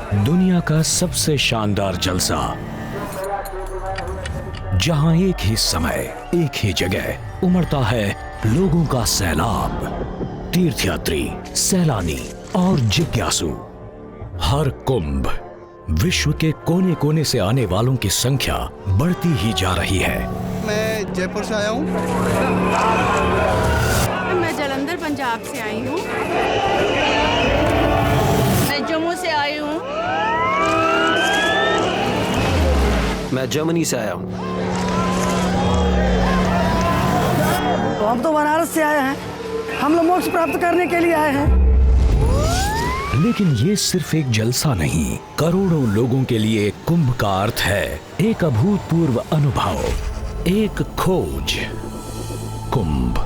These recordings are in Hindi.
दुनिया का सबसे शानदार जलसा, जहां एक ही समय एक ही जगह उमड़ता है लोगों का सैलाब, तीर्थयात्री, सैलानी और जिज्ञासु। हर कुंभ विश्व के कोने कोने से आने वालों की संख्या बढ़ती ही जा रही है। मैं जयपुर से आया हूँ। मैं जालंधर पंजाब से आई हूँ। मैं जम्मू से आई हूँ। मैं जर्मनी से आया हूँ। तो हम तो बनारस से आए हैं। हम लोग मोक्ष प्राप्त करने के लिए आए हैं। लेकिन ये सिर्फ एक जलसा नहीं, करोड़ों लोगों के लिए कुंभ का अर्थ है एक अभूतपूर्व अनुभव, एक खोज। कुंभ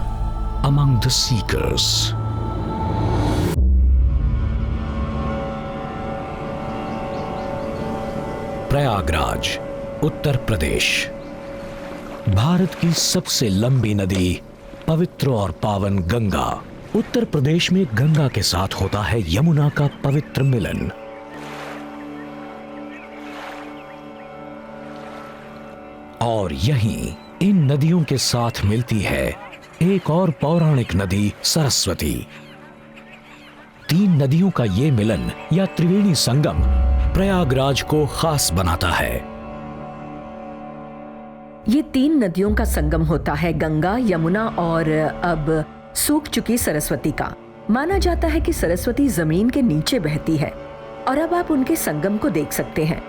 among the seekers. Prayagraj, Uttar Pradesh. Bharat की सबसे लंबी नदी, पवित्र और पावन गंगा। उत्तर प्रदेश में गंगा के साथ होता है यमुना का पवित्र मिलन। और यहीं इन नदियों के साथ मिलती है एक और पौराणिक नदी, सरस्वती। 3 नदियों का ये मिलन या त्रिवेणी संगम प्रयागराज को खास बनाता है। ये 3 नदियों का संगम होता है, गंगा, यमुना और अब सूख चुकी सरस्वती का। माना जाता है कि सरस्वती जमीन के नीचे बहती है और अब आप उनके संगम को देख सकते हैं।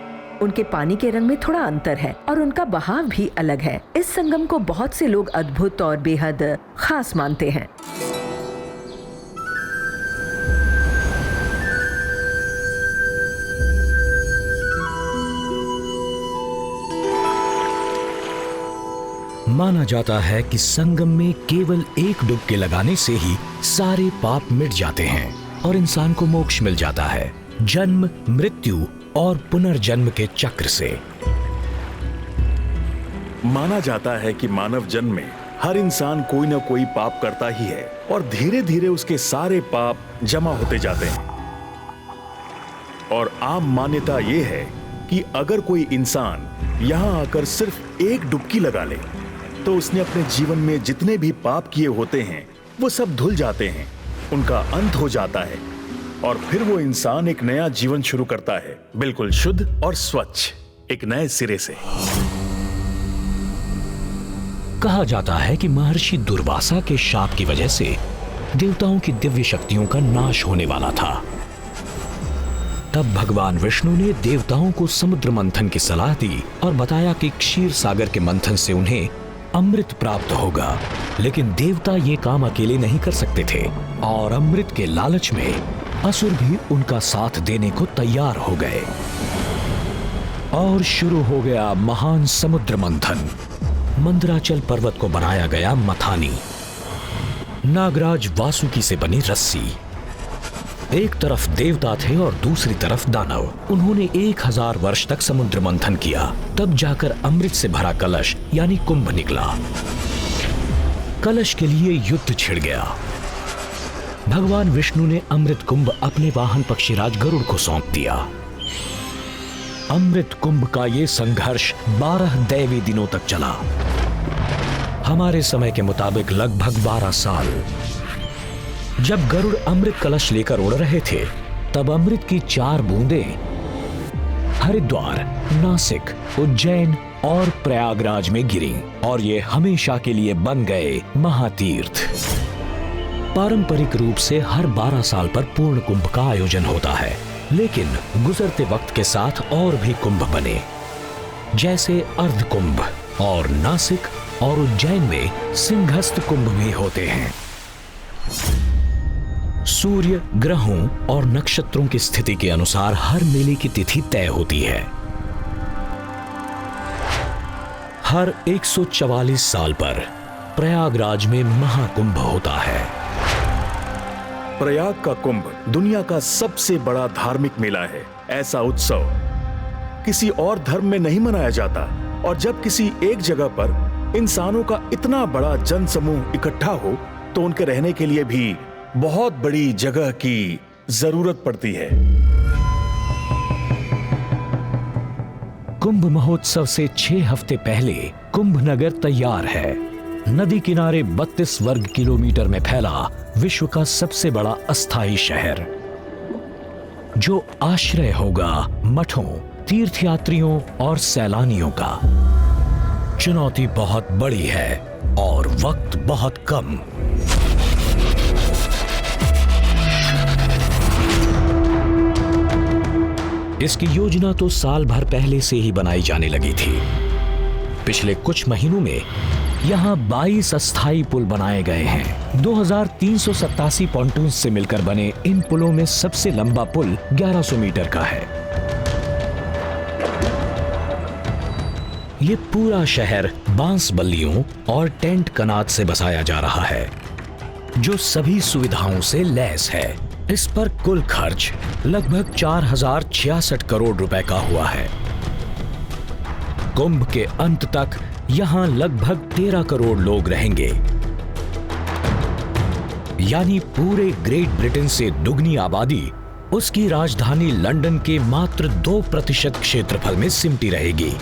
उनके पानी के रंग में थोड़ा अंतर है और उनका बहाव भी अलग है। इस संगम को बहुत से लोग अद्भुत और बेहद खास मानते हैं। माना जाता है कि संगम में केवल एक डुबकी लगाने से ही सारे पाप मिट जाते हैं और इंसान को मोक्ष मिल जाता है, जन्म, मृत्यु और पुनर्जन्म के चक्र से। माना जाता है कि मानव जन्म में हर इंसान कोई न कोई पाप करता ही है और धीरे धीरे उसके सारे पाप जमा होते जाते हैं। और आम मान्यता यह है कि अगर कोई इंसान यहां आकर सिर्फ एक डुबकी लगा ले तो उसने अपने जीवन में जितने भी पाप किए होते हैं वो सब धुल जाते हैं, उनका अंत हो जाता है और फिर वो इंसान एक नया जीवन शुरू करता है, बिल्कुल शुद्ध और स्वच्छ, एक नए सिरे से। कहा जाता है कि महर्षि दुर्वासा के शाप की वजह से देवताओं की दिव्य शक्तियों का नाश होने वाला था। तब भगवान विष्णु ने देवताओं को समुद्र मंथन की सलाह दी और बताया कि क्षीर सागर के मंथन से उन्हें अमृत प्राप्त होगा। लेकिन देवता ये काम अकेले नहीं कर सकते थे और अमृत के लालच में असुर भी उनका साथ देने को तैयार हो गए और शुरू हो गया महान समुद्र मंथन। मंदराचल पर्वत को बनाया गया मथानी, नागराज वासुकी से बनी रस्सी। एक तरफ देवता थे और दूसरी तरफ दानव। उन्होंने 1000 वर्ष तक समुद्र मंथन किया, तब जाकर अमृत से भरा कलश यानी कुंभ निकला। कलश के लिए युद्ध छिड़ गया। भगवान विष्णु ने अमृत कुंभ अपने वाहन पक्षीराज गरुड़ को सौंप दिया। अमृत कुंभ का ये संघर्ष 12 दैवी दिनों तक चला, हमारे समय के मुताबिक लगभग 12 साल। जब गरुड़ अमृत कलश लेकर उड़ रहे थे तब अमृत की 4 बूंदें हरिद्वार, नासिक, उज्जैन और प्रयागराज में गिरी और ये हमेशा के लिए बन गए महातीर्थ। पारंपरिक रूप से हर 12 साल पर पूर्ण कुंभ का आयोजन होता है, लेकिन गुजरते वक्त के साथ और भी कुंभ बने, जैसे अर्ध कुंभ, और नासिक और उज्जैन में सिंहस्थ कुंभ भी होते हैं। सूर्य, ग्रहों और नक्षत्रों की स्थिति के अनुसार हर मेले की तिथि तय होती है। हर 144 साल पर प्रयागराज में महाकुंभ होता है। प्रयाग का कुंभ दुनिया का सबसे बड़ा धार्मिक मेला है। ऐसा उत्सव किसी और धर्म में नहीं मनाया जाता और जब किसी एक जगह पर इंसानों का इतना बड़ा जनसमूह इकट्ठा हो तो उनके रहने के लिए भी बहुत बड़ी जगह की जरूरत पड़ती है। कुंभ महोत्सव से 6 हफ्ते पहले कुंभ नगर तैयार है। नदी किनारे 32 वर्ग किलोमीटर में फैला विश्व का सबसे बड़ा अस्थायी शहर, जो आश्रय होगा मठों, तीर्थयात्रियों और सैलानियों का। चुनौती बहुत बड़ी है और वक्त बहुत कम। इसकी योजना तो साल भर पहले से ही बनाई जाने लगी थी। पिछले कुछ महीनों में यहां 22 अस्थायी पुल बनाए गए हैं। 2387 पॉन्टून से मिलकर बने इन पुलों में सबसे लंबा पुल 1100 मीटर का है। ये पूरा शहर बांस बल्लियों और टेंट कनात से बसाया जा रहा है, जो सभी सुविधाओं से लैस है। इस पर कुल खर्च लगभग 4066 करोड़ रुपए का हुआ है। कुंभ के अंत तक यहां लगभग 13 करोड़ लोग रहेंगे, यानी पूरे ग्रेट ब्रिटेन से दुगनी आबादी उसकी राजधानी लंदन के मात्र 2% क्षेत्रफल में सिमटी रहेगी।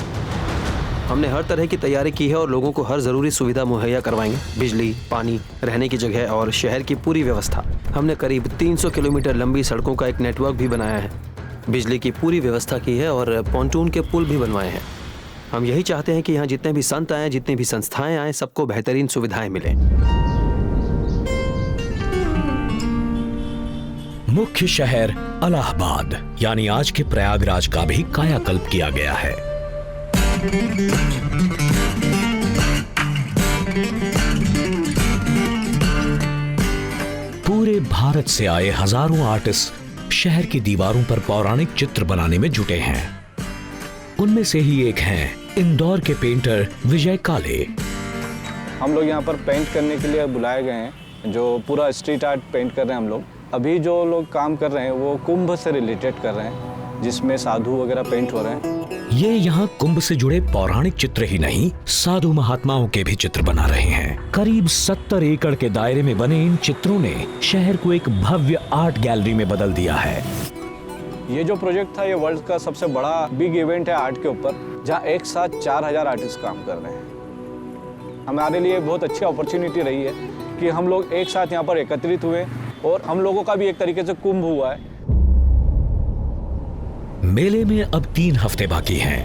हमने हर तरह की तैयारी की है और लोगों को हर जरूरी सुविधा मुहैया करवाएंगे। बिजली, पानी, रहने की जगह और शहर की पूरी व्यवस्था। हमने करीब 300 किलोमीटर लंबी सड़कों का एक नेटवर्क भी बनाया है, बिजली की पूरी व्यवस्था की है और पॉन्टून के पुल भी बनवाए हैं। हम यही चाहते हैं कि यहाँ जितने भी संत आए, जितनी भी संस्थाएं आए, सबको बेहतरीन सुविधाएं मिलें। मुख्य शहर इलाहाबाद यानी आज के प्रयागराज का भी कायाकल्प किया गया है। पूरे भारत से आए हजारों आर्टिस्ट शहर की दीवारों पर पौराणिक चित्र बनाने में जुटे हैं। उनमें से ही एक हैं इंदौर के पेंटर विजय काले। हम लोग यहाँ पर पेंट करने के लिए बुलाए गए हैं, जो पूरा स्ट्रीट आर्ट पेंट कर रहे हैं हम लोग। अभी जो लोग काम कर रहे हैं वो कुंभ से रिलेटेड कर रहे हैं, जिसमें साधु वगैरह पेंट हो रहे हैं। ये यहाँ कुंभ से जुड़े पौराणिक चित्र ही नहीं, साधु महात्माओं के भी चित्र बना रहे हैं। करीब 70 एकड़ के दायरे में बने इन चित्रों ने शहर को एक भव्य आर्ट गैलरी में बदल दिया है। ये जो प्रोजेक्ट था, ये वर्ल्ड का सबसे बड़ा बिग इवेंट है आर्ट के ऊपर, जहाँ एक साथ 4000 आर्टिस्ट काम कर रहे हैं। हमारे लिए बहुत अच्छी अपॉर्चुनिटी रही है कि हम लोग एक साथ यहाँ पर एकत्रित हुए और हम लोगों का भी एक तरीके से कुंभ हुआ है। मेले में अब 3 हफ्ते बाकी हैं।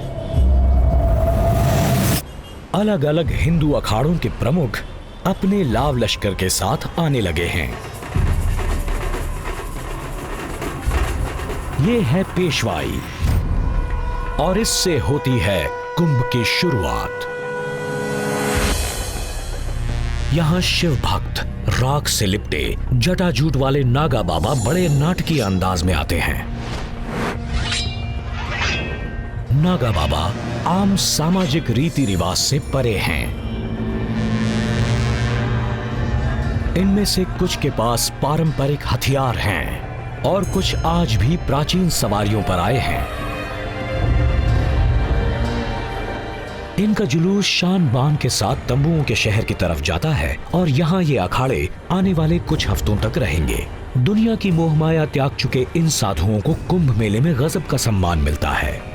अलग अलग हिंदू अखाड़ों के प्रमुख अपने लाव लश्कर के साथ आने लगे हैं। ये है पेशवाई और इससे होती है कुंभ की शुरुआत। यहां शिव भक्त राख से लिपटे जटाजूट वाले नागा बाबा बड़े नाटकीय अंदाज में आते हैं। नागा बाबा आम सामाजिक रीति रिवाज से परे हैं। इनमें से कुछ के पास पारंपरिक हथियार हैं और कुछ आज भी प्राचीन सवारियों पर आए हैं। इनका जुलूस शान बान के साथ तंबुओं के शहर की तरफ जाता है और यहाँ ये अखाड़े आने वाले कुछ हफ्तों तक रहेंगे। दुनिया की मोहमाया त्याग चुके इन साधुओं को कुंभ मेले में गजब का सम्मान मिलता है।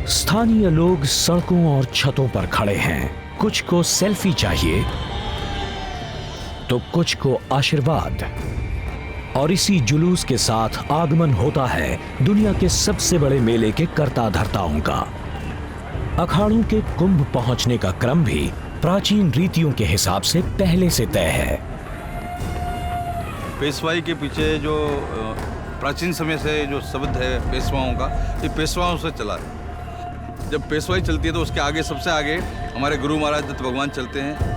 स्थानीय लोग सड़कों और छतों पर खड़े हैं। कुछ को सेल्फी चाहिए तो कुछ को आशीर्वाद। और इसी जुलूस के साथ आगमन होता है दुनिया के सबसे बड़े मेले के कर्ता धर्ताओं का। अखाड़ों के कुंभ पहुंचने का क्रम भी प्राचीन रीतियों के हिसाब से पहले से तय है। पेशवाई के पीछे जो प्राचीन समय से जो शब्द है पेशवाओं का, ये पेशवाओं से चला है। जब पेशवाई चलती है तो उसके आगे, सबसे आगे हमारे गुरु महाराज दत्त भगवान चलते हैं।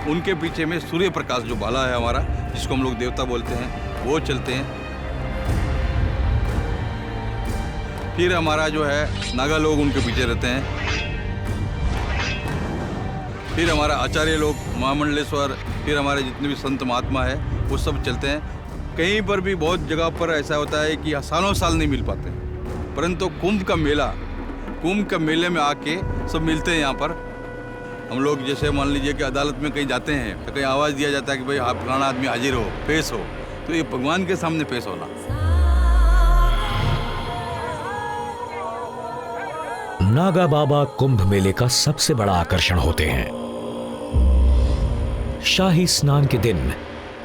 उनके पीछे में सूर्य प्रकाश जो बाला है हमारा, जिसको हम लोग देवता बोलते हैं, वो चलते हैं। फिर हमारा जो है नागा लोग उनके पीछे रहते हैं। फिर हमारा आचार्य लोग, महामंडलेश्वर, फिर हमारे जितने भी संत महात्मा है वो सब चलते हैं। कहीं पर भी बहुत जगह पर ऐसा होता है कि सालों साल नहीं मिल पाते, परंतु कुंभ का मेले में आके सब मिलते हैं। यहाँ पर हम लोग जैसे मान लीजिए कि अदालत में कहीं जाते हैं तो कहीं आवाज़ दिया जाता है कि भाई आप फलाना आदमी हाजिर हो, पेश हो, तो ये भगवान के सामने पेश होना। नागा बाबा कुंभ मेले का सबसे बड़ा आकर्षण होते हैं। शाही स्नान के दिन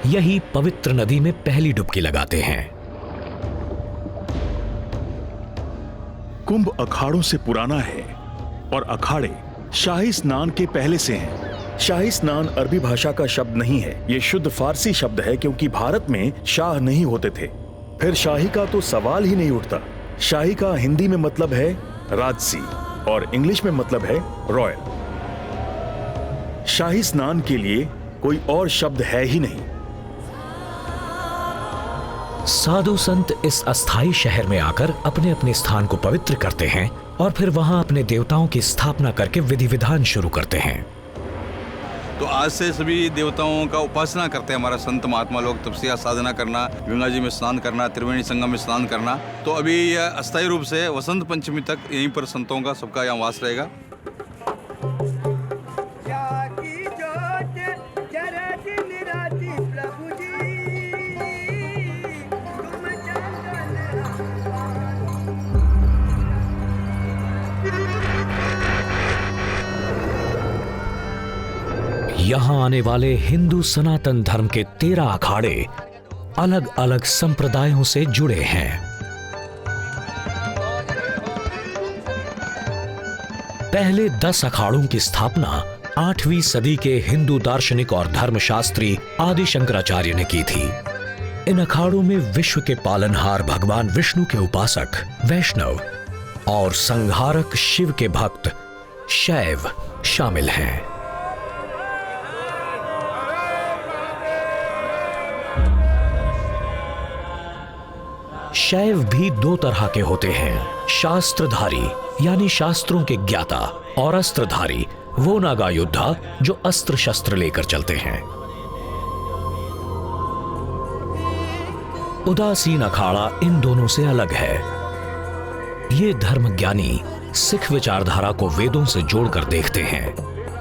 यही पवित्र नदी में पहली डुबकी लगाते हैं। कुंभ अखाड़ों से पुराना है और अखाड़े शाही स्नान के पहले से हैं। शाही स्नान अरबी भाषा का शब्द नहीं है, ये शुद्ध फारसी शब्द है, क्योंकि भारत में शाह नहीं होते थे। फिर शाही का तो सवाल ही नहीं उठता। शाही का हिंदी में मतलब है राजसी और इंग्लिश में मतलब है रॉयल। शाही स्नान के लिए कोई और शब्द है ही नहीं। साधु संत इस अस्थाई शहर में आकर अपने अपने स्थान को पवित्र करते हैं और फिर वहां अपने देवताओं की स्थापना करके विधि विधान शुरू करते हैं। तो आज से सभी देवताओं का उपासना करते हैं हमारा संत महात्मा लोग। तपस्या साधना करना, गंगा जी में स्नान करना, त्रिवेणी संगम में स्नान करना। तो अभी यह अस्थायी रूप से वसंत पंचमी तक यहीं पर संतों का सबका यहाँ वास रहेगा। यहां आने वाले हिंदू सनातन धर्म के 13 अखाड़े अलग अलग संप्रदायों से जुड़े हैं। पहले 10 अखाड़ों की स्थापना 8वीं सदी के हिंदू दार्शनिक और धर्मशास्त्री आदि शंकराचार्य ने की थी। इन अखाड़ों में विश्व के पालनहार भगवान विष्णु के उपासक वैष्णव और संहारक शिव के भक्त शैव शामिल हैं। शैव भी 2 तरह के होते हैं, शास्त्रधारी यानी शास्त्रों के ज्ञाता, और अस्त्रधारी वो नागा योद्धा जो अस्त्र शस्त्र लेकर चलते हैं। उदासीन अखाड़ा इन दोनों से अलग है। ये धर्मज्ञानी सिख विचारधारा को वेदों से जोड़कर देखते हैं।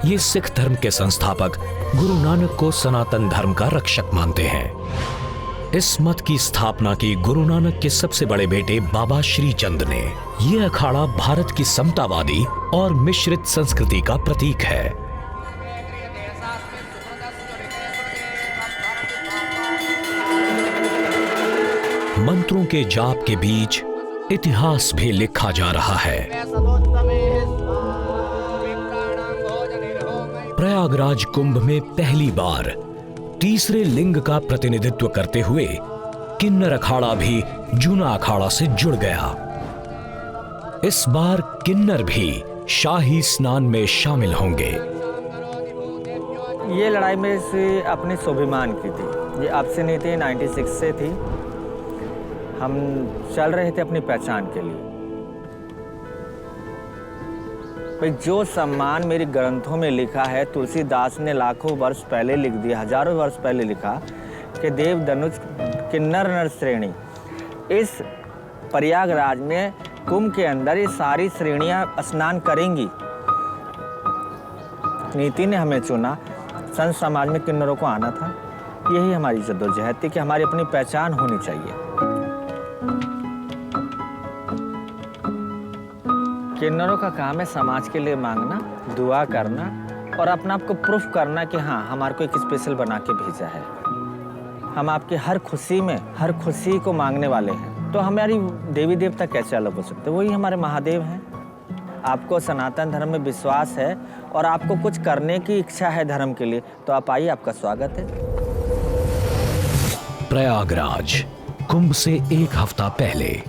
ये सिख धर्म के संस्थापक गुरु नानक को सनातन धर्म का रक्षक मानते हैं। इस मत की स्थापना की गुरु नानक के सबसे बड़े बेटे बाबा श्री चंद ने। यह अखाड़ा भारत की समतावादी और मिश्रित संस्कृति का प्रतीक है। मंत्रों के जाप के बीच इतिहास भी लिखा जा रहा है। प्रयागराज कुंभ में पहली बार तीसरे लिंग का प्रतिनिधित्व करते हुए किन्नर अखाड़ा भी जूना अखाड़ा से जुड़ गया। इस बार किन्नर भी शाही स्नान में शामिल होंगे। ये लड़ाई में से अपने स्वाभिमान की थी। ये अब से नहीं थी, 96 से थी। हम चल रहे थे अपनी पहचान के लिए। भाई जो सम्मान मेरे ग्रंथों में लिखा है, तुलसीदास ने लाखों वर्ष पहले लिख दिया, हजारों वर्ष पहले लिखा कि देव धनुष किन्नर नर श्रेणी। इस प्रयागराज में कुंभ के अंदर ये सारी श्रेणियां स्नान करेंगी। नीति ने हमें चुना, संत समाज में किन्नरों को आना था। यही हमारी जद्दोजहद थी कि हमारी अपनी पहचान होनी चाहिए। किन्नरों का काम है समाज के लिए मांगना, दुआ करना और अपना आपको प्रूफ करना कि हाँ हमारे को एक स्पेशल बना के भेजा है। हम आपके हर खुशी में हर खुशी को मांगने वाले हैं। तो हमारी देवी देवता कैसे अलग हो सकते? वही हमारे महादेव हैं। आपको सनातन धर्म में विश्वास है और आपको कुछ करने की इच्छा है धर्म के लिए, तो आप आइए, आपका स्वागत है। प्रयागराज कुंभ से 1 हफ्ता पहले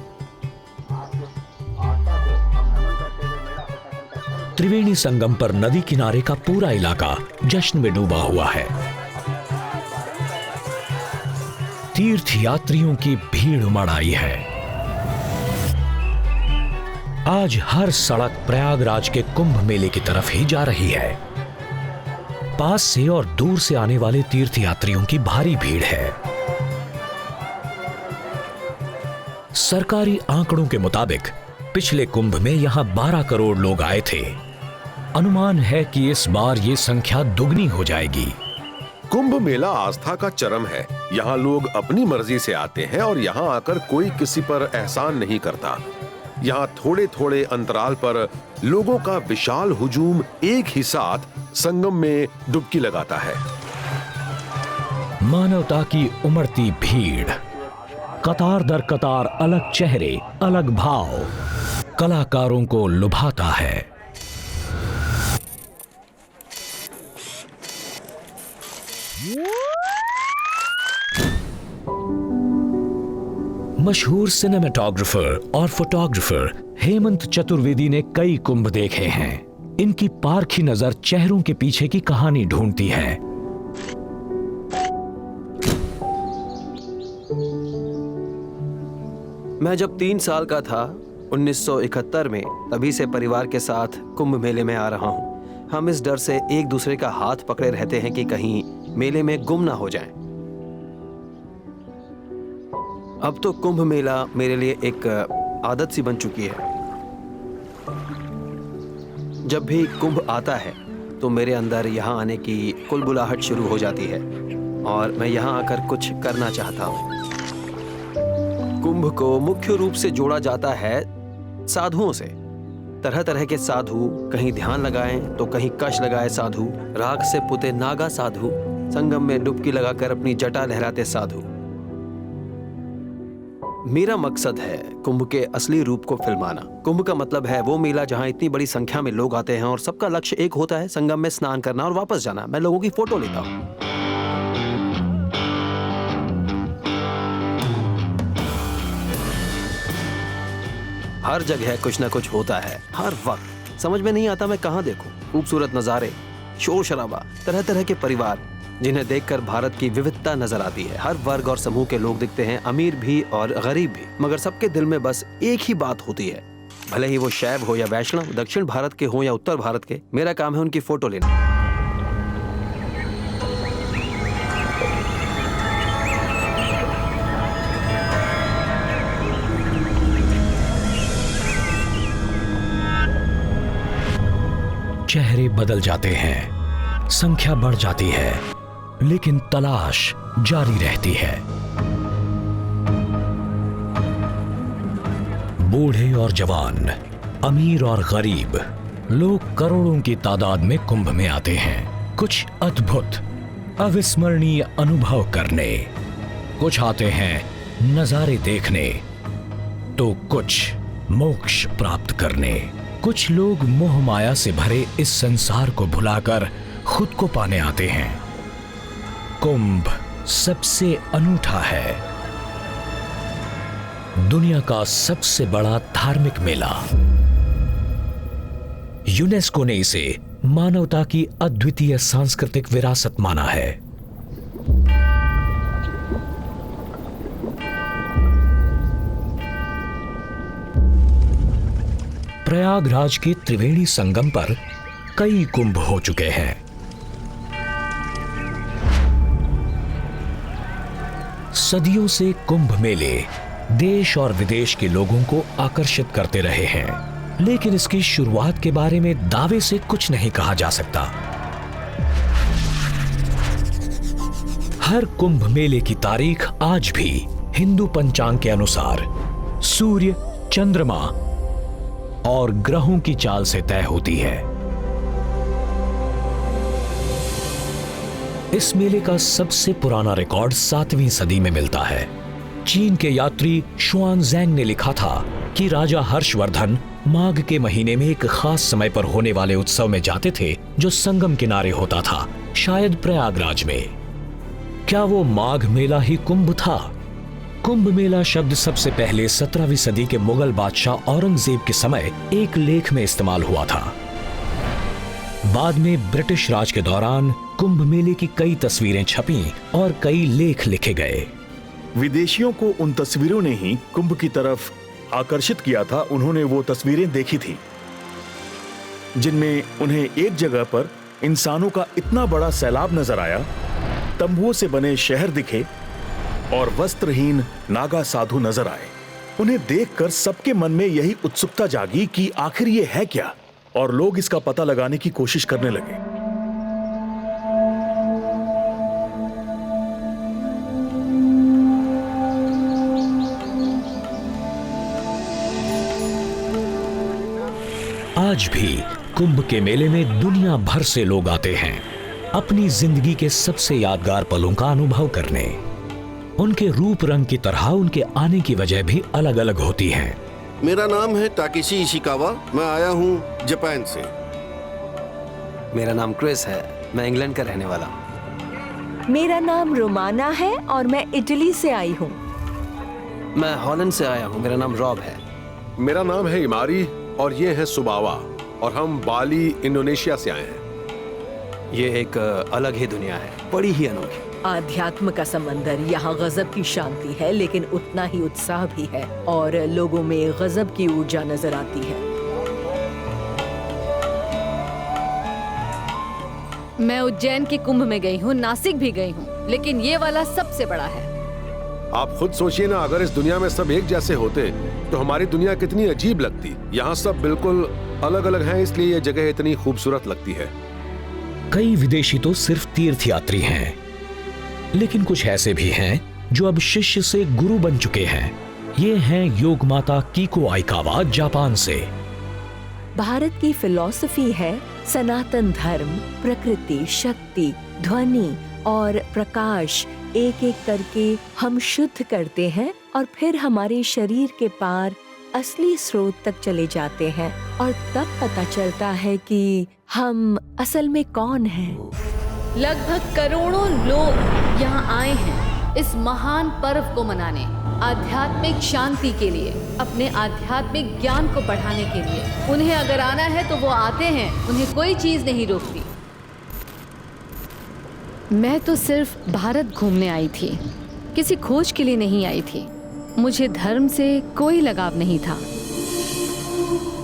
त्रिवेणी संगम पर नदी किनारे का पूरा इलाका जश्न में डूबा हुआ है। तीर्थ यात्रियों की भीड़ उमड़ आई है। आज हर सड़क प्रयागराज के कुंभ मेले की तरफ ही जा रही है। पास से और दूर से आने वाले तीर्थ यात्रियों की भारी भीड़ है। सरकारी आंकड़ों के मुताबिक पिछले कुंभ में यहां 12 करोड़ लोग आए थे। अनुमान है कि इस बार ये संख्या दुगनी हो जाएगी। कुंभ मेला आस्था का चरम है। यहाँ लोग अपनी मर्जी से आते हैं और यहाँ आकर कोई किसी पर एहसान नहीं करता। यहाँ थोड़े थोड़े अंतराल पर लोगों का विशाल हुजूम एक ही साथ संगम में डुबकी लगाता है। मानवता की उमड़ती भीड़, कतार दर कतार अलग चेहरे, अलग भाव, कलाकारों को लुभाता है। मशहूर सिनेमेटोग्राफर और फोटोग्राफर हेमंत चतुर्वेदी ने कई कुंभ देखे हैं। इनकी पारखी नजर चेहरों के पीछे की कहानी ढूंढती है। मैं जब 3 साल का था 1971 में, तभी से परिवार के साथ कुंभ मेले में आ रहा हूँ। हम इस डर से एक दूसरे का हाथ पकड़े रहते हैं कि कहीं मेले में गुम ना हो जाएं। अब तो कुंभ मेला मेरे लिए एक आदत सी बन चुकी है। जब भी कुंभ आता है तो मेरे अंदर यहाँ आने की कुलबुलाहट शुरू हो जाती है और मैं यहाँ आकर कुछ करना चाहता हूँ। कुंभ को मुख्य रूप से जोड़ा जाता है साधुओं से। तरह तरह के साधु, कहीं ध्यान लगाएं तो कहीं कश लगाए साधु, राख से पुते नागा साधु, संगम में डुबकी लगाकर अपनी जटा लहराते साधु। मेरा मकसद है कुंभ के असली रूप को फिल्माना। कुंभ का मतलब है वो मेला जहां इतनी बड़ी संख्या में लोग आते हैं और सबका लक्ष्य एक होता है, संगम में स्नान करना और वापस जाना। मैं लोगों की फोटो लेता हूं। हर जगह कुछ ना कुछ होता है, हर वक्त। समझ में नहीं आता मैं कहां देखूं। खूबसूरत नजारे, शोर शराबा, तरह तरह के परिवार जिन्हें देखकर भारत की विविधता नजर आती है। हर वर्ग और समूह के लोग दिखते हैं, अमीर भी और गरीब भी, मगर सबके दिल में बस एक ही बात होती है। भले ही वो शैव हो या वैष्णव, दक्षिण भारत के हो या उत्तर भारत के, मेरा काम है उनकी फोटो लेना। चेहरे बदल जाते हैं, संख्या बढ़ जाती है, लेकिन तलाश जारी रहती है। बूढ़े और जवान, अमीर और गरीब, लोग करोड़ों की तादाद में कुंभ में आते हैं, कुछ अद्भुत अविस्मरणीय अनुभव करने। कुछ आते हैं नजारे देखने, तो कुछ मोक्ष प्राप्त करने। कुछ लोग मोह माया से भरे इस संसार को भुलाकर खुद को पाने आते हैं। कुंभ सबसे अनूठा है, दुनिया का सबसे बड़ा धार्मिक मेला। यूनेस्को ने इसे मानवता की अद्वितीय सांस्कृतिक विरासत माना है। प्रयागराज के त्रिवेणी संगम पर कई कुंभ हो चुके हैं। सदियों से कुंभ मेले देश और विदेश के लोगों को आकर्षित करते रहे हैं, लेकिन इसकी शुरुआत के बारे में दावे से कुछ नहीं कहा जा सकता। हर कुंभ मेले की तारीख आज भी हिंदू पंचांग के अनुसार सूर्य, चंद्रमा और ग्रहों की चाल से तय होती है। इस मेले का सबसे पुराना रिकॉर्ड 7वीं सदी में मिलता है। चीन के यात्री शुआनज़ैंग ने लिखा था कि राजा हर्षवर्धन माघ के महीने में एक खास समय पर होने वाले उत्सव में जाते थे जो संगम किनारे होता था, शायद प्रयागराज में। क्या वो माघ मेला ही कुंभ था? कुंभ मेला शब्द सबसे पहले 17वीं सदी के मुगल बादशाह औरंगजेब के समय एक लेख में इस्तेमाल हुआ था। बाद में ब्रिटिश राज के दौरान कुंभ मेले की कई तस्वीरें छपी और कई लेख लिखे गए। विदेशियों को उन तस्वीरों ने ही कुंभ की तरफ आकर्षित किया था। उन्होंने वो तस्वीरें देखी थी जिनमें उन्हें एक जगह पर इंसानों का इतना बड़ा सैलाब नजर आया, तंबुओं से बने शहर दिखे और वस्त्रहीन नागा साधु नजर आए। उन्हें देखकर सबके मन में यही उत्सुकता जागी कि आखिर ये है क्या, और लोग इसका पता लगाने की कोशिश करने लगे। आज भी कुंभ के मेले में दुनिया भर से लोग आते हैं अपनी जिंदगी के सबसे यादगार पलों का अनुभव करने। उनके रूप रंग की तरह उनके आने की वजह भी अलग अलग होती है। मेरा नाम है टाकेशी इशिकावा, मैं आया हूँ जापान से। मेरा नाम क्रिस है, मैं इंग्लैंड का रहने वाला। मेरा नाम रोमाना है और मैं इटली से आई हूँ। मैं हॉलैंड से आया हूँ, मेरा नाम रॉब है। मेरा नाम है इमारी और ये है सुबावा और हम बाली इंडोनेशिया से आए हैं। ये एक अलग ही दुनिया है, बड़ी ही अनोखी। आध्यात्म का समंदर, यहाँ गजब की शांति है लेकिन उतना ही उत्साह भी है और लोगों में गजब की ऊर्जा नजर आती है। मैं उज्जैन के कुंभ में गई हूँ, नासिक भी गई हूँ, लेकिन ये वाला सबसे बड़ा है। आप खुद सोचिए ना, अगर इस दुनिया में सब एक जैसे होते तो हमारी दुनिया कितनी अजीब लगती। यहाँ सब बिल्कुल अलग अलग हैं, इसलिए ये जगह इतनी खूबसूरत लगती है। कई विदेशी तो सिर्फ तीर्थयात्री हैं, लेकिन कुछ ऐसे भी हैं जो अब शिष्य से गुरु बन चुके हैं। ये हैं योग माता कीको आइकावा जापान से। भारत की फिलॉसफी है सनातन धर्म, प्रकृति, शक्ति, ध्वनि और प्रकाश एक एक करके हम शुद्ध करते हैं और फिर हमारे शरीर के पार असली स्रोत तक चले जाते हैं और तब पता चलता है कि हम असल में कौन हैं। लगभग करोड़ों लोग यहाँ आए हैं इस महान पर्व को मनाने, आध्यात्मिक शांति के लिए, अपने आध्यात्मिक ज्ञान को बढ़ाने के लिए। उन्हें अगर आना है तो वो आते हैं, उन्हें कोई चीज नहीं रोकती। मैं तो सिर्फ भारत घूमने आई थी, किसी खोज के लिए नहीं आई थी। मुझे धर्म से कोई लगाव नहीं था,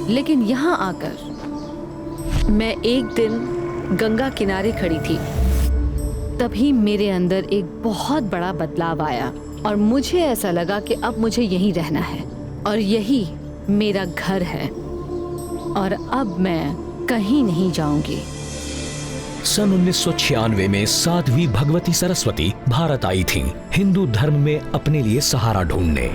लेकिन यहाँ आकर मैं एक दिन गंगा किनारे खड़ी थी, तभी मेरे अंदर एक बहुत बड़ा बदलाव आया और मुझे ऐसा लगा कि अब मुझे यहीं रहना है और यही मेरा घर है और अब मैं कहीं नहीं जाऊंगी। सन 1996 में साध्वी भगवती सरस्वती भारत आई थीं, हिंदू धर्म में अपने लिए सहारा ढूंढने।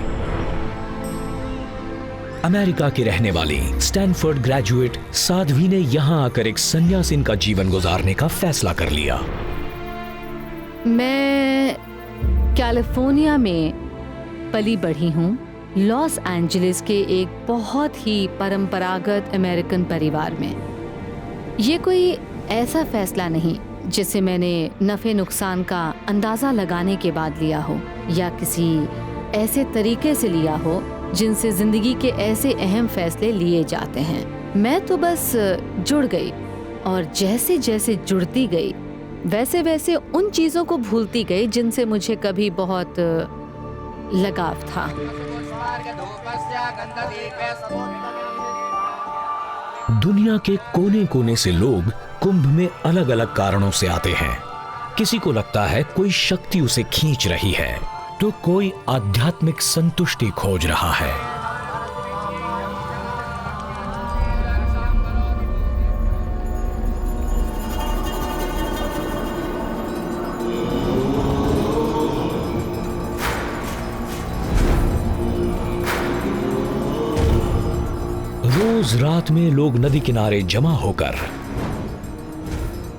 अमेरिका की रहने वाली स्टैनफोर्ड ग्रेजुएट साध्वी ने यहाँ आकर एक सन्यासिन का जीवन गुजारने का फैसला कर लिया। मैं कैलिफोर्निया में पली बढ़ी हूँ, लॉस एंजलिस के एक बहुत ही परंपरागत अमेरिकन परिवार में। ये कोई ऐसा फैसला नहीं जिसे मैंने नफे नुकसान का अंदाजा लगाने के बाद लिया हो या किसी ऐसे तरीके से लिया हो जिनसे जिंदगी के ऐसे अहम फैसले लिए जाते हैं। मैं तो बस जुड़ गई और जैसे जैसे जुड़ती गई वैसे वैसे उन चीजों को भूलती गई जिनसे मुझे कभी बहुत लगाव था। दुनिया के कोने कोने से लोग कुंभ में अलग अलग कारणों से आते हैं। किसी को लगता है कोई शक्ति उसे खींच रही है, तो कोई आध्यात्मिक संतुष्टि खोज रहा है। रोज रात में लोग नदी किनारे जमा होकर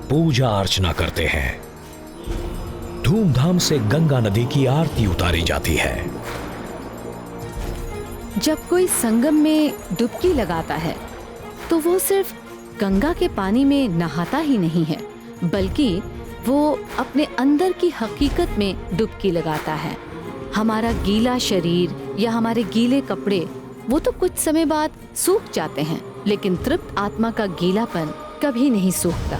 पूजा अर्चना करते हैं। धूमधाम से गंगा नदी की आरती उतारी जाती है। जब कोई संगम में डुबकी लगाता है तो वो सिर्फ गंगा के पानी में नहाता ही नहीं है, बल्कि वो अपने अंदर की हकीकत में डुबकी लगाता है। हमारा गीला शरीर या हमारे गीले कपड़े वो तो कुछ समय बाद सूख जाते हैं, लेकिन तृप्त आत्मा का गीलापन कभी नहीं सूखता।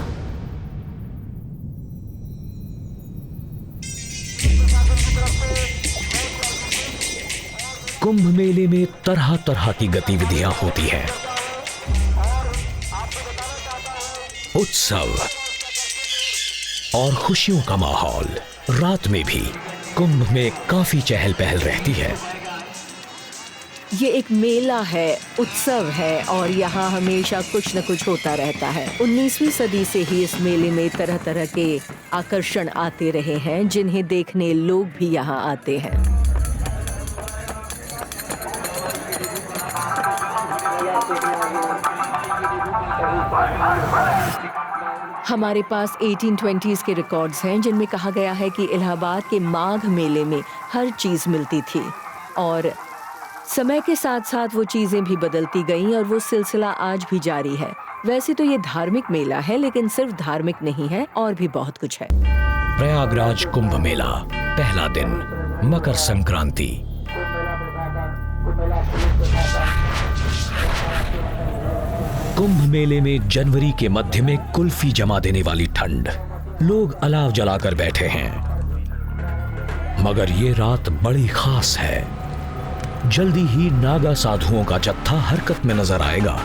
कुंभ मेले में तरह तरह की गतिविधियां होती हैं। उत्सव और खुशियों का माहौल। रात में भी कुंभ में काफी चहल पहल रहती है। ये एक मेला है, उत्सव है और यहाँ हमेशा कुछ न कुछ होता रहता है। 19वीं सदी से ही इस मेले में तरह तरह के आकर्षण आते रहे हैं, जिन्हें देखने लोग भी यहाँ आते हैं। हमारे पास 1820s के रिकॉर्ड्स हैं जिनमें कहा गया है कि इलाहाबाद के माघ मेले में हर चीज मिलती थी और समय के साथ साथ वो चीजें भी बदलती गईं और वो सिलसिला आज भी जारी है। वैसे तो ये धार्मिक मेला है, लेकिन सिर्फ धार्मिक नहीं है, और भी बहुत कुछ है। प्रयागराज कुंभ मेला, पहला दिन, मकर संक्रांति। कुंभ मेले में जनवरी के मध्य में कुल्फी जमा देने वाली ठंड, लोग अलाव जलाकर बैठे हैं। मगर ये रात बड़ी खास है। जल्दी ही नागा साधुओं का जत्था हरकत में नजर आएगा।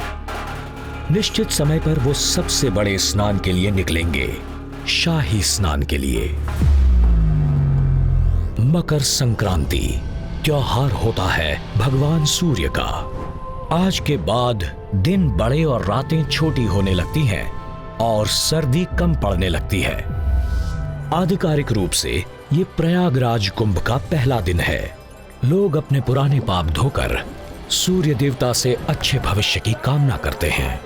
निश्चित समय पर वो सबसे बड़े स्नान के लिए निकलेंगे, शाही स्नान के लिए। मकर संक्रांति त्योहार होता है भगवान सूर्य का। आज के बाद दिन बड़े और रातें छोटी होने लगती हैं और सर्दी कम पड़ने लगती है। आधिकारिक रूप से ये प्रयागराज कुंभ का पहला दिन है। लोग अपने पुराने पाप धोकर सूर्य देवता से अच्छे भविष्य की कामना करते हैं।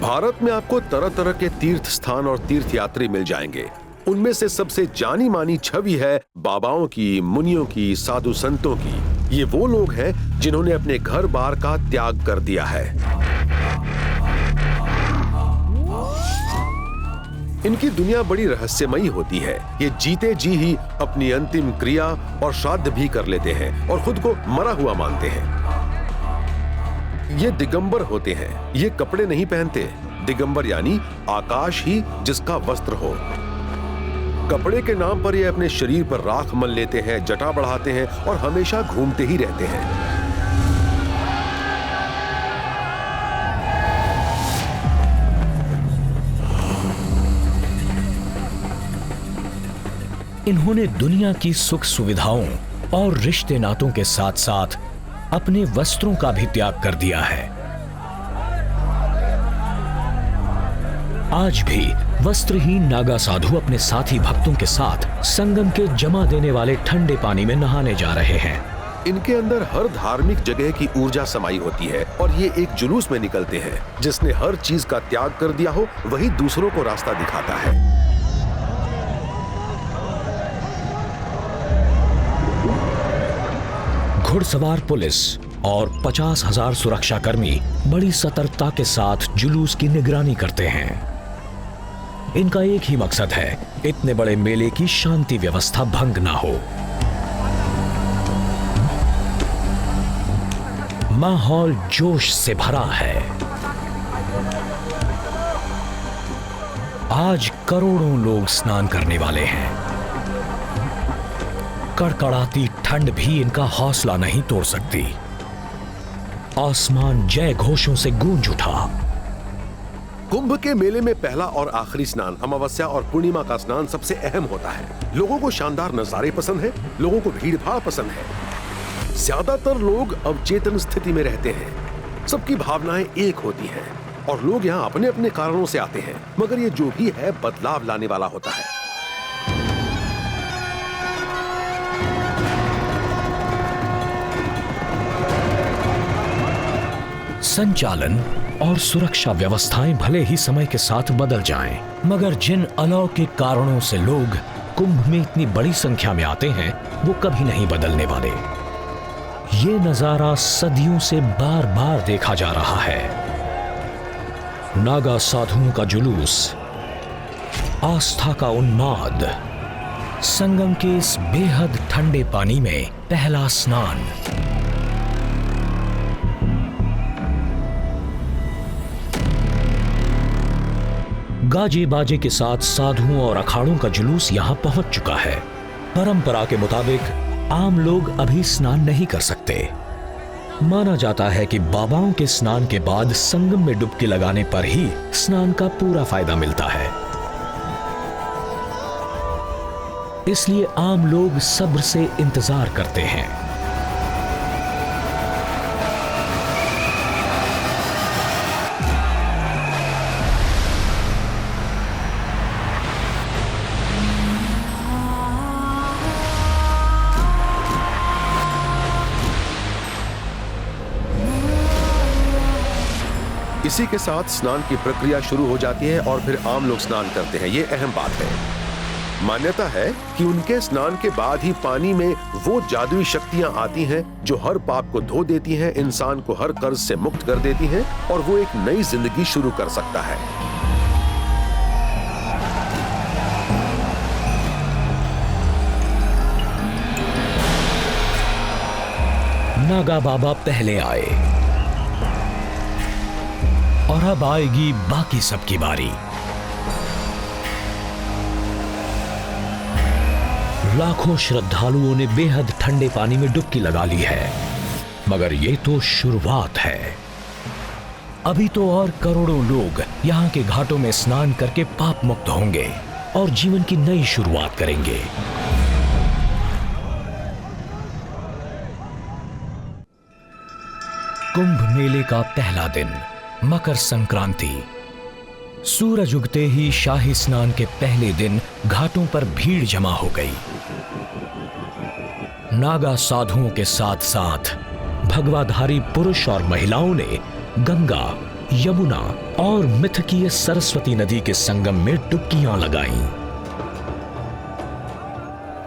भारत में आपको तरह तरह के तीर्थ स्थान और तीर्थ यात्री मिल जाएंगे। उनमें से सबसे जानी मानी छवि है बाबाओं की, मुनियों की, साधु संतों की। ये वो लोग हैं जिन्होंने अपने घर बार का त्याग कर दिया है। इनकी दुनिया बड़ी रहस्यमयी होती है। ये जीते जी ही अपनी अंतिम क्रिया और श्राद्ध भी कर लेते हैं और खुद को मरा हुआ मानते हैं। ये दिगंबर होते हैं। ये कपड़े नहीं पहनते। दिगंबर यानी आकाश ही जिसका वस्त्र हो। कपड़े के नाम पर ये अपने शरीर पर राख मल लेते हैं, जटा बढ़ाते हैं और हमेशा घूमते ही रहते हैं। इन्होंने दुनिया की सुख सुविधाओं और रिश्ते नातों के साथ साथ अपने वस्त्रों का भी त्याग कर दिया है। आज भी वस्त्रहीन नागा साधु अपने साथी भक्तों के साथ संगम के जमा देने वाले ठंडे पानी में नहाने जा रहे हैं। इनके अंदर हर धार्मिक जगह की ऊर्जा समाई होती है और ये एक जुलूस में निकलते हैं। जिसने हर चीज का त्याग कर दिया हो वही दूसरों को रास्ता दिखाता है। घुड़सवार पुलिस और 50,000 सुरक्षाकर्मी बड़ी सतर्कता के साथ जुलूस की निगरानी करते हैं। इनका एक ही मकसद है, इतने बड़े मेले की शांति व्यवस्था भंग ना हो। माहौल जोश से भरा है। आज करोड़ों लोग स्नान करने वाले हैं। कड़कड़ाती ठंड भी इनका हौसला नहीं तोड़ सकती। आसमान जय घोषों से गूंज उठा। कुंभ के मेले में पहला और आखिरी स्नान, अमावस्या और पूर्णिमा का स्नान सबसे अहम होता है। लोगों को शानदार नजारे पसंद है, लोगों को भीड़ भाड़ पसंद है। ज्यादातर लोग अवचेतन स्थिति में रहते हैं। सबकी भावनाएं एक होती हैं और लोग यहाँ अपने अपने कारणों से आते हैं, मगर ये जो भी है बदलाव लाने वाला होता है। संचालन और सुरक्षा व्यवस्थाएं भले ही समय के साथ बदल जाएं, मगर जिन अलौकिक कारणों से लोग कुंभ में इतनी बड़ी संख्या में आते हैं वो कभी नहीं बदलने वाले। ये नजारा सदियों से बार बार देखा जा रहा है। नागा साधुओं का जुलूस, आस्था का उन्माद, संगम के इस बेहद ठंडे पानी में पहला स्नान। गाजे बाजे के साथ साधुओं और अखाड़ों का जुलूस यहां पहुंच चुका है। परंपरा के मुताबिक आम लोग अभी स्नान नहीं कर सकते। माना जाता है कि बाबाओं के स्नान के बाद संगम में डुबकी लगाने पर ही स्नान का पूरा फायदा मिलता है। इसलिए आम लोग सब्र से इंतजार करते हैं। इसी के साथ स्नान की प्रक्रिया शुरू हो जाती है और फिर आम लोग स्नान करते हैं। ये अहम बात है। मान्यता है कि उनके स्नान के बाद ही पानी में वो जादुई शक्तियां आती हैं जो हर पाप को धो देती हैं, इंसान को हर कर्ज से मुक्त कर देती हैं और वो एक नई जिंदगी शुरू कर सकता है। नागा बाबा पहले आए और अब आएगी बाकी सबकी बारी। लाखों श्रद्धालुओं ने बेहद ठंडे पानी में डुबकी लगा ली है, मगर ये तो शुरुआत है। अभी तो और करोड़ों लोग यहाँ के घाटों में स्नान करके पाप मुक्त होंगे और जीवन की नई शुरुआत करेंगे। कुंभ मेले का पहला दिन, मकर संक्रांति। सूरज उगते ही शाही स्नान के पहले दिन घाटों पर भीड़ जमा हो गई। नागा साधुओं के साथ साथ भगवाधारी पुरुष और महिलाओं ने गंगा, यमुना और मिथकीय सरस्वती नदी के संगम में डुबकियां लगाईं।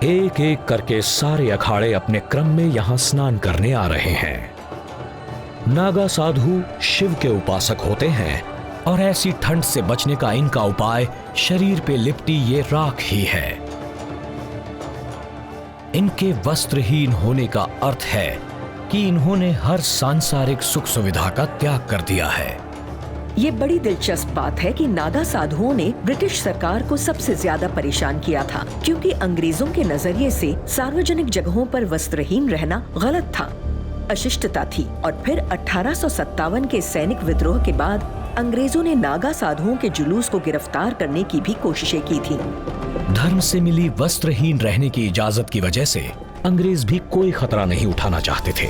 एक एक करके सारे अखाड़े अपने क्रम में यहां स्नान करने आ रहे हैं। नागा साधु शिव के उपासक होते हैं और ऐसी ठंड से बचने का इनका उपाय शरीर पे लिपटी ये राख ही है। इनके वस्त्रहीन होने का अर्थ है कि इन्होंने हर सांसारिक सुख सुविधा का त्याग कर दिया है। ये बड़ी दिलचस्प बात है कि नागा साधुओं ने ब्रिटिश सरकार को सबसे ज्यादा परेशान किया था, क्योंकि अंग्रेजों के नजरिए से सार्वजनिक जगहों पर वस्त्रहीन रहना गलत था, अशिष्टता थी। और फिर 1857 के सैनिक विद्रोह के बाद अंग्रेजों ने नागा साधुओं के जुलूस को गिरफ्तार करने की भी कोशिशें की थी। धर्म से मिली वस्त्रहीन रहने की इजाजत की वजह से अंग्रेज भी कोई खतरा नहीं उठाना चाहते थे।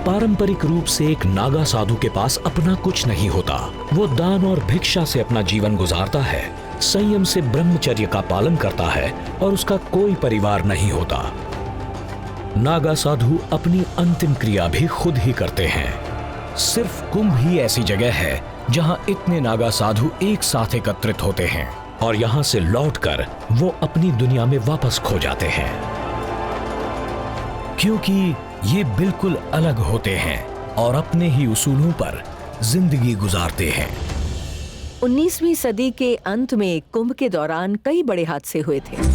पारंपरिक रूप से एक नागा साधु के पास अपना कुछ नहीं होता। वो दान और भिक्षा से अपना जीवन गुजारता है, संयम से ब्रह्मचर्य का पालन करता है और उसका कोई परिवार नहीं होता। नागा साधु अपनी अंतिम क्रिया भी खुद ही करते हैं। सिर्फ कुंभ ही ऐसी जगह है जहां इतने नागा साधु एक साथ एकत्रित होते हैं और यहां से लौटकर वो अपनी दुनिया में वापस खो जाते हैं, क्योंकि ये बिल्कुल अलग होते हैं और अपने ही उसूलों पर जिंदगी गुजारते हैं। 19वीं सदी के अंत में कुंभ के दौरान कई बड़े हादसे हुए थे।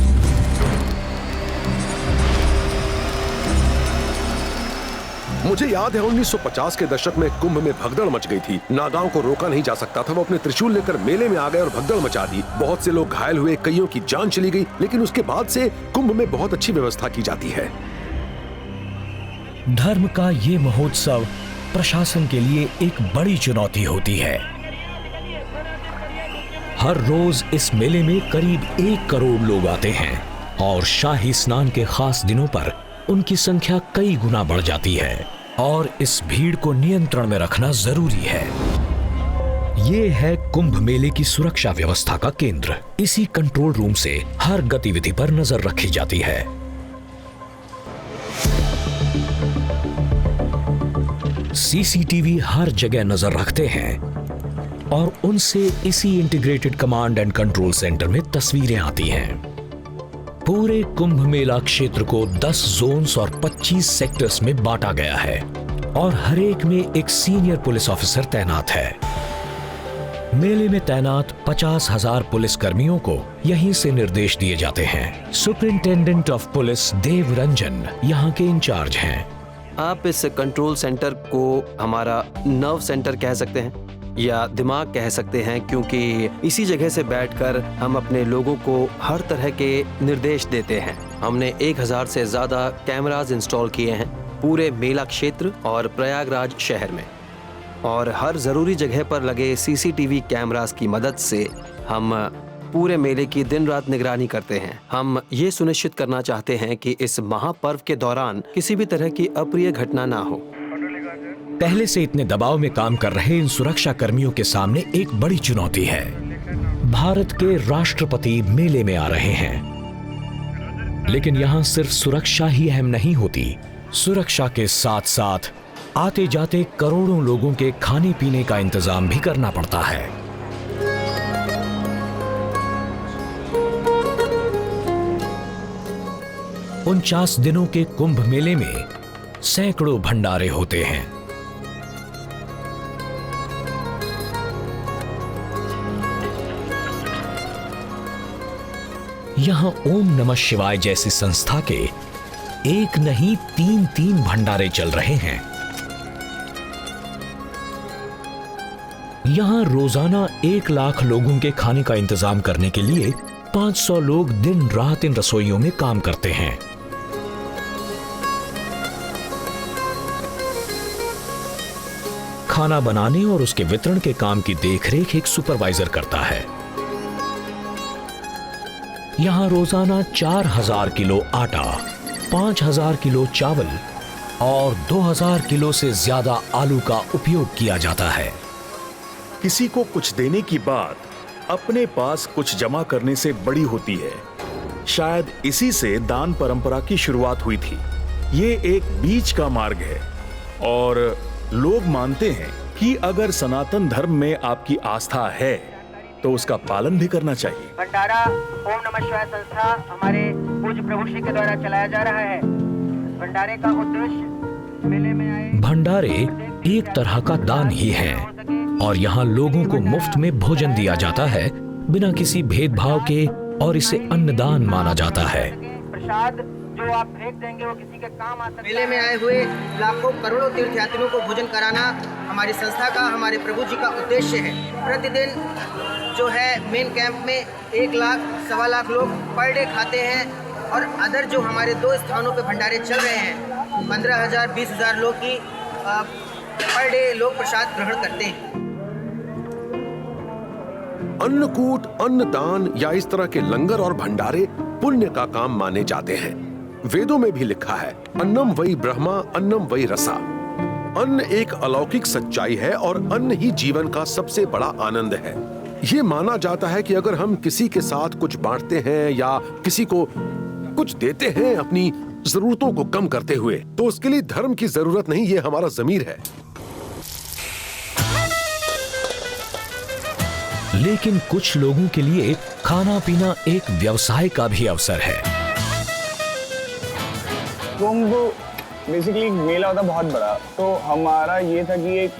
मुझे याद है 1950 के दशक में कुंभ में भगदड़ मच गई थी। नागाओं को रोका नहीं जा सकता था। वो अपने त्रिशूल लेकर मेले में आ गए और भगदड़ मचा दी। बहुत से लोग घायल हुए, कईयों की जान चली गई। लेकिन उसके बाद से कुंभ में बहुत अच्छी व्यवस्था की जाती है। धर्म का ये महोत्सव प्रशासन के लिए एक बड़ी चुनौती होती है। हर रोज इस मेले में करीब 1 करोड़ लोग आते हैं और शाही स्नान के खास दिनों पर उनकी संख्या कई गुना बढ़ जाती है और इस भीड़ को नियंत्रण में रखना जरूरी है। ये है कुंभ मेले की सुरक्षा व्यवस्था का केंद्र। इसी कंट्रोल रूम से हर गतिविधि पर नजर रखी जाती है। सीसीटीवी हर जगह नजर रखते हैं और उनसे इसी integrated command and control centre में तस्वीरें आती हैं। पूरे कुंभ मेला क्षेत्र को 10 जोन्स और 25 सेक्टर्स में बांटा गया है और हर एक में एक सीनियर पुलिस ऑफिसर तैनात है। मेले में तैनात 50,000 पुलिस कर्मियों को यहीं से निर्देश दिए जाते हैं। सुपरिंटेंडेंट ऑफ पुलिस देव रंजन यहाँ के इंचार्ज हैं। आप इस कंट्रोल सेंटर को हमारा नर्व सेंटर कह सकते हैं या दिमाग कह सकते हैं, क्योंकि इसी जगह से बैठकर हम अपने लोगों को हर तरह के निर्देश देते हैं। हमने 1000 से ज्यादा कैमरास इंस्टॉल किए हैं पूरे मेला क्षेत्र और प्रयागराज शहर में, और हर जरूरी जगह पर लगे सीसीटीवी कैमरास की मदद से हम पूरे मेले की दिन रात निगरानी करते हैं। हम ये सुनिश्चित करना चाहते हैं कि इस महापर्व के दौरान किसी भी तरह की अप्रिय घटना ना हो। पहले से इतने दबाव में काम कर रहे इन सुरक्षा कर्मियों के सामने एक बड़ी चुनौती है। भारत के राष्ट्रपति मेले में आ रहे हैं, लेकिन यहाँ सिर्फ सुरक्षा ही अहम नहीं होती। सुरक्षा के साथ साथ आते जाते करोड़ों लोगों के खाने पीने का इंतजाम भी करना पड़ता है। उन 49 दिनों के कुंभ मेले में सैकड़ों भंडारे होते हैं। यहां ओम नमः शिवाय जैसी संस्था के एक नहीं 3 भंडारे चल रहे हैं। यहां रोजाना 1 लाख लोगों के खाने का इंतजाम करने के लिए 500 लोग दिन रात इन रसोइयों में काम करते हैं। खाना बनाने और उसके वितरण के काम की देखरेख एक सुपरवाइजर करता है। यहां रोजाना 4000 किलो आटा, 5000 किलो चावल और 2000 किलो से ज्यादा आलू का उपयोग किया जाता है। किसी को कुछ देने की बात अपने पास कुछ जमा करने से बड़ी होती है। शायद इसी से दान परंपरा की शुरुआत हुई थी। ये एक बीच का मार्ग है और लोग मानते हैं कि अगर सनातन धर्म में आपकी आस्था है तो उसका पालन भी करना चाहिए। भंडारा ओम नमः शिवाय संस्था हमारे पूज्य प्रभु श्री के द्वारा चलाया जा रहा है। भंडारे का उद्देश्य मेले में आए भंडारे एक तरह का दान ही है और यहाँ लोगों को मुफ्त में भोजन दिया जाता है बिना किसी भेदभाव के और इसे अन्नदान माना जाता है। प्रसाद जो आप फेंक देंगे वो किसी के काम आ सकता है। मेले में आए हुए लाखों करोड़ों तीर्थयात्रियों को भोजन कराना हमारी संस्था का, हमारे प्रभु जी का उद्देश्य है। प्रतिदिन जो है मेन कैंप में 1 लाख, 1.25 लाख लोग पर डे खाते हैं और अदर जो हमारे 2 स्थानों पे भंडारे चल रहे हैं 15,000, 20,000 लोग की पर डे लोग प्रसाद ग्रहण करते हैं। अन्नकूट, अन्नदान या इस तरह के लंगर और भंडारे पुण्य का काम माने जाते हैं। वेदों में भी लिखा है अन्नम वही ब्रह्मा अन्नम वही रसा। अन्न एक अलौकिक सच्चाई है और अन्न ही जीवन का सबसे बड़ा आनंद है। ये माना जाता है कि अगर हम किसी के साथ कुछ बांटते हैं या किसी को कुछ देते हैं अपनी जरूरतों को कम करते हुए, तो उसके लिए धर्म की जरूरत नहीं, ये हमारा ज़मीर है। लेकिन कुछ लोगों के लिए खाना पीना एक व्यवसाय का भी अवसर है। कुंभ बेसिकली मेला होता बहुत बड़ा, तो हमारा ये था कि एक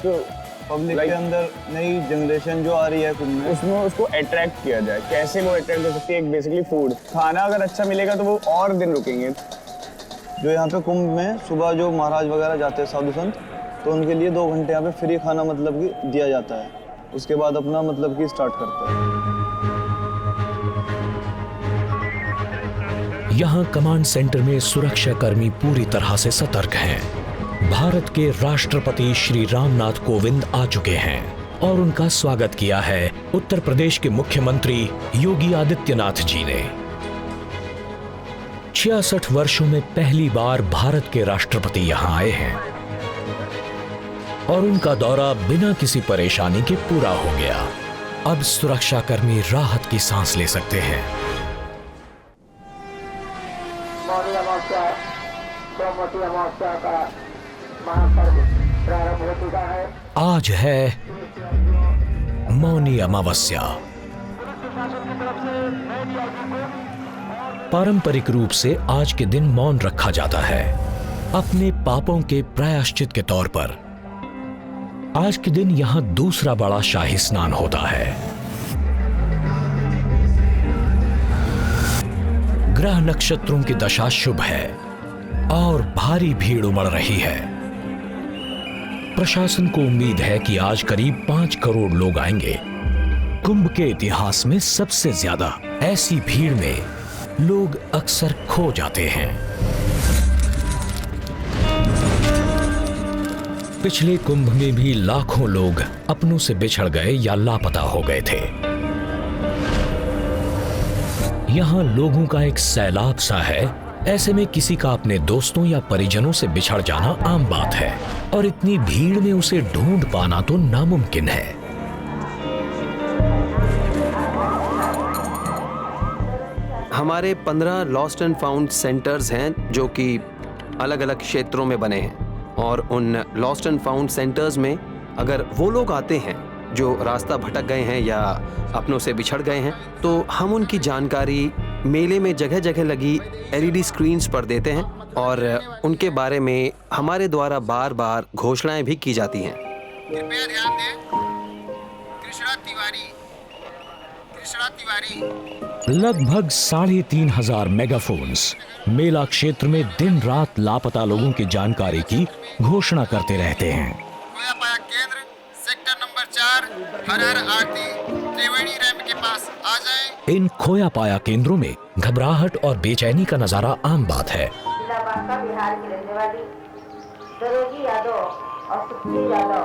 पब्लिक के अंदर नई जनरेशन जो आ रही है कुंभ में, उसमें उसको अट्रैक्ट किया जाए। कैसे वो अट्रैक्ट हो सकती है? एक बेसिकली फूड, खाना अगर अच्छा मिलेगा तो वो और दिन रुकेंगे। जो यहाँ पे कुंभ में सुबह जो महाराज वगैरह जाते हैं साधु संत, तो उनके लिए 2 घंटे यहाँ पे फ्री खाना मतलब कि दिया जाता है। उसके बाद अपना मतलब कि स्टार्ट करते हैं। यहाँ कमांड सेंटर में सुरक्षा कर्मी पूरी तरह से सतर्क हैं। भारत के राष्ट्रपति श्री रामनाथ कोविंद आ चुके हैं और उनका स्वागत किया है उत्तर प्रदेश के मुख्यमंत्री योगी आदित्यनाथ जी ने। 66 वर्षों में पहली बार भारत के राष्ट्रपति यहाँ आए हैं और उनका दौरा बिना किसी परेशानी के पूरा हो गया। अब सुरक्षा कर्मी राहत की सांस ले सकते हैं। आज है मौनी अमावस्या। पारंपरिक रूप से आज के दिन मौन रखा जाता है अपने पापों के प्रायश्चित के तौर पर। आज के दिन यहां दूसरा बड़ा शाही स्नान होता है। ग्रह नक्षत्रों की दशा शुभ है और भारी भीड़ उमड़ रही है। प्रशासन को उम्मीद है कि आज करीब 5 करोड़ लोग आएंगे। कुंभ के इतिहास में सबसे ज्यादा ऐसी भीड़ में लोग अक्सर खो जाते हैं। पिछले कुंभ में भी लाखों लोग अपनों से बिछड़ गए या लापता हो गए थे। यहां लोगों का एक सैलाब सा है। ऐसे में किसी का अपने दोस्तों या परिजनों से बिछड़ जाना आम बात है और इतनी भीड़ में उसे ढूंढ पाना तो नामुमकिन है। हमारे 15 लॉस्ट एंड फाउंड सेंटर्स हैं जो कि अलग अलग क्षेत्रों में बने हैं। और उन लॉस्ट एंड फाउंड सेंटर्स में अगर वो लोग आते हैं जो रास्ता भटक गए हैं या अपनों से बिछड़ गए हैं, तो हम उनकी जानकारी मेले में जगह जगह लगी LED स्क्रीन्स पर देते हैं और उनके बारे में हमारे द्वारा बार बार घोषणाएं भी की जाती हैं। कृपया ध्यान दें, कृष्णा तिवारी। लगभग 3,500 मेगाफोन्स मेला क्षेत्र में दिन रात लापता लोगों की जानकारी की घोषणा करते रहते हैं। खोया पाया केंद्र सेक्टर नंबर 4 हर हर आरती त्रिवेणी रैंप के पास आ जाएं। इन खोया पाया केंद्रों में घबराहट और बेचैनी का नजारा आम बात है। जिला बांका बिहार की रहने वाली सरोजी यादव और सुखी यादव।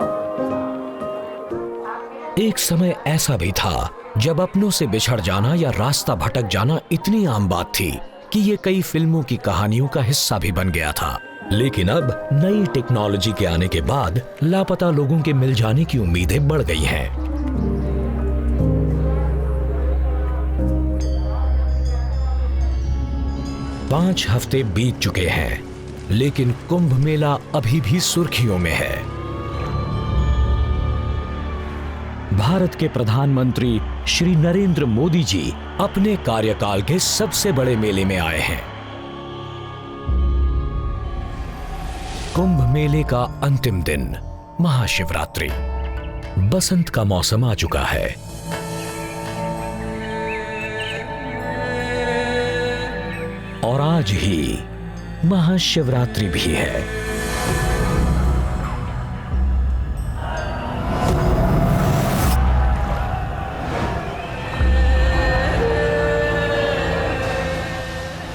एक समय ऐसा भी था जब अपनों से बिछड़ जाना या रास्ता भटक जाना इतनी आम बात थी कि ये कई फिल्मों की कहानियों का हिस्सा भी बन गया था। लेकिन अब नई टेक्नोलॉजी के आने के बाद लापता लोगों के मिल जाने की उम्मीदें बढ़ गई हैं। पांच हफ्ते बीत चुके हैं, लेकिन कुंभ मेला अभी भी सुर्खियों में है। भारत के प्रधानमंत्री श्री नरेंद्र मोदी जी अपने कार्यकाल के सबसे बड़े मेले में आए हैं। कुंभ मेले का अंतिम दिन महाशिवरात्रि। बसंत का मौसम आ चुका है। और आज ही महाशिवरात्रि भी है।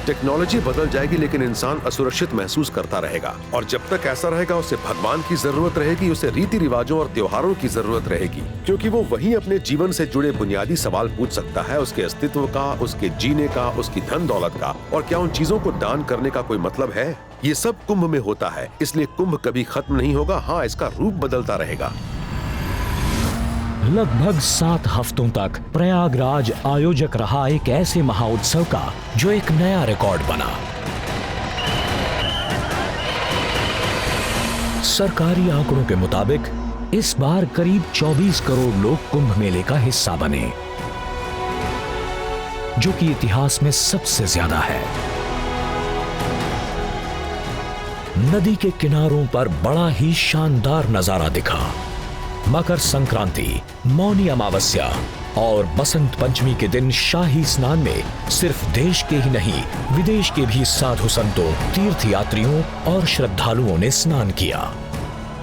टेक्नोलॉजी बदल जाएगी लेकिन इंसान असुरक्षित महसूस करता रहेगा, और जब तक ऐसा रहेगा उसे भगवान की जरूरत रहेगी, उसे रीति रिवाजों और त्योहारों की जरूरत रहेगी, क्योंकि वो वहीं अपने जीवन से जुड़े बुनियादी सवाल पूछ सकता है, उसके अस्तित्व का, उसके जीने का, उसकी धन दौलत का, और क्या उन चीजों को दान करने का कोई मतलब है। ये सब कुंभ में होता है, इसलिए कुंभ कभी खत्म नहीं होगा। हाँ, इसका रूप बदलता रहेगा। लगभग 7 हफ्तों तक प्रयागराज आयोजक रहा एक ऐसे महाउत्सव का जो एक नया रिकॉर्ड बना। सरकारी आंकड़ों के मुताबिक इस बार करीब 24 करोड़ लोग कुंभ मेले का हिस्सा बने, जो कि इतिहास में सबसे ज्यादा है। नदी के किनारों पर बड़ा ही शानदार नजारा दिखा। मकर संक्रांति, मौनी अमावस्या और बसंत पंचमी के दिन शाही स्नान में सिर्फ देश के ही नहीं विदेश के भी साधु संतों, तीर्थ यात्रियों और श्रद्धालुओं ने स्नान किया।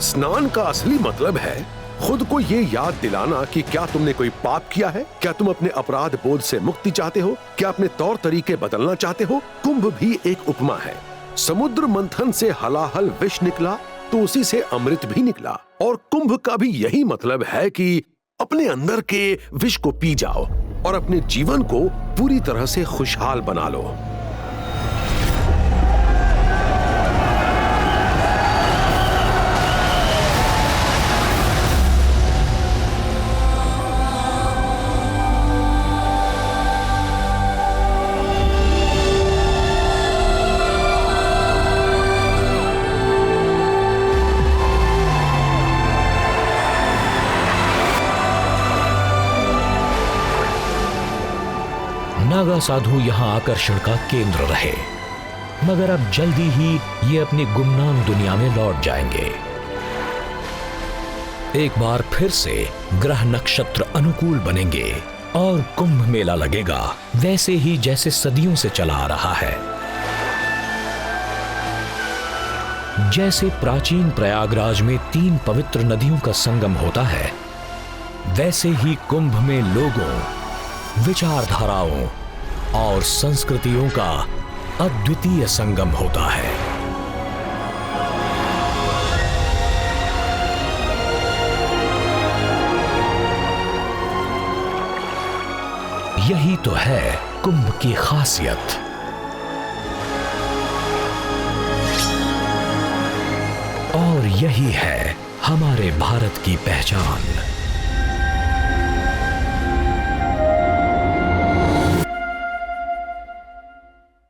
स्नान का असली मतलब है खुद को ये याद दिलाना कि क्या तुमने कोई पाप किया है, क्या तुम अपने अपराध बोध से मुक्ति चाहते हो, क्या अपने तौर तरीके बदलना चाहते हो। कुंभ भी एक उपमा है। समुद्र मंथन से हलाहल विष निकला तो उसी से अमृत भी निकला, और कुंभ का भी यही मतलब है कि अपने अंदर के विष को पी जाओ और अपने जीवन को पूरी तरह से खुशहाल बना लो। नागा साधु यहां आकर्षण का केंद्र रहे, मगर अब जल्दी ही ये अपनी गुमनाम दुनिया में लौट जाएंगे। एक बार फिर से ग्रह नक्षत्र अनुकूल बनेंगे और कुंभ मेला लगेगा वैसे ही जैसे सदियों से चला आ रहा है। जैसे प्राचीन प्रयागराज में 3 पवित्र नदियों का संगम होता है, वैसे ही कुंभ में लोगों, विचारधाराओं और संस्कृतियों का अद्वितीय संगम होता है। यही तो है कुंभ की खासियत। और यही है हमारे भारत की पहचान।